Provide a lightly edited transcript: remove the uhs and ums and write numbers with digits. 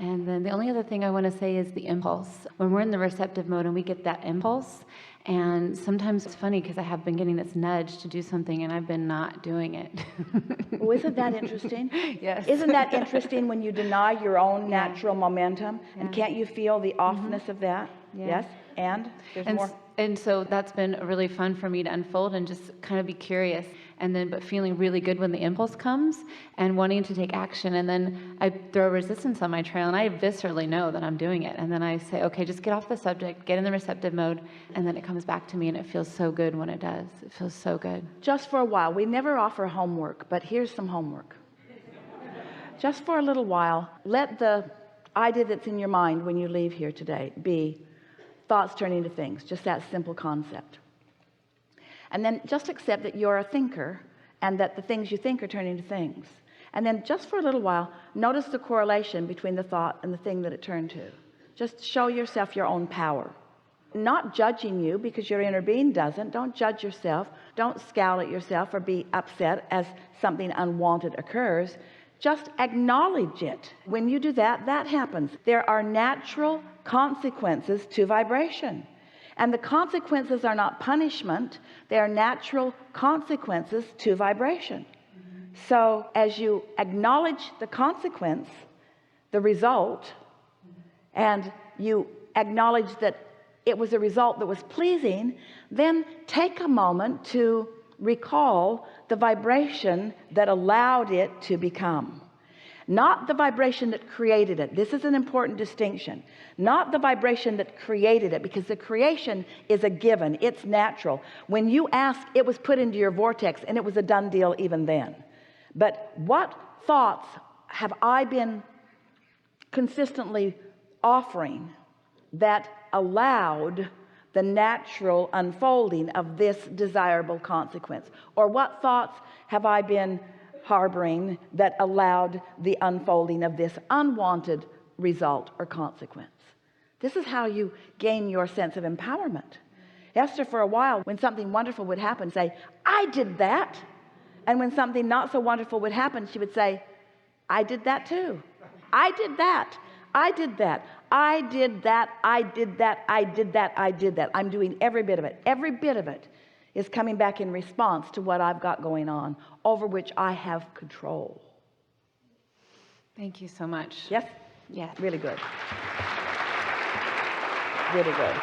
And then the only other thing I want to say is the impulse. When we're in the receptive mode and we get that impulse, and sometimes it's funny because I have been getting this nudge to do something and I've been not doing it. Oh, isn't that interesting? Yes. Isn't that interesting when you deny your own natural momentum? Yeah. And can't you feel the offness of that? Yeah. Yes. And there's more. And so that's been really fun for me to unfold and just kind of be curious, and then but feeling really good when the impulse comes and wanting to take action. And then I throw resistance on my trail and I viscerally know that I'm doing it. And then I say, okay, just get off the subject, get in the receptive mode. And then it comes back to me and it feels so good when it does. It feels so good. Just for a while. We never offer homework, but here's some homework. Just for a little while, let the idea that's in your mind when you leave here today be thoughts turning to things, just that simple concept. And then just accept that you're a thinker and that the things you think are turning to things. And then just for a little while, notice the correlation between the thought and the thing that it turned to. Just show yourself your own power. Not judging you, because your inner being doesn't. Don't judge yourself. Don't scowl at yourself or be upset as something unwanted occurs. Just acknowledge it. When you do that, that happens. There are natural consequences to vibration. And the consequences are not punishment. They are natural consequences to vibration. So as you acknowledge the consequence, the result, and you acknowledge that it was a result that was pleasing, then take a moment to recall the vibration that allowed it to become. Not the vibration that created it. This is an important distinction. Not the vibration that created it, because the creation is a given. It's natural. When you ask, it was put into your vortex and it was a done deal even then. But what thoughts have I been consistently offering that allowed the natural unfolding of this desirable consequence? Or what thoughts have I been harboring that allowed the unfolding of this unwanted result or consequence? This is how you gain your sense of empowerment. Esther, for a while, when something wonderful would happen, say, I did that. And when something not so wonderful would happen, she would say, I did that too. I did that. I did that. I did that. I did that. I did that. I did that. I'm doing every bit of it. Every bit of it is coming back in response to what I've got going on, over which I have control. Thank you so much. Yes? Yes. Really good. Really good.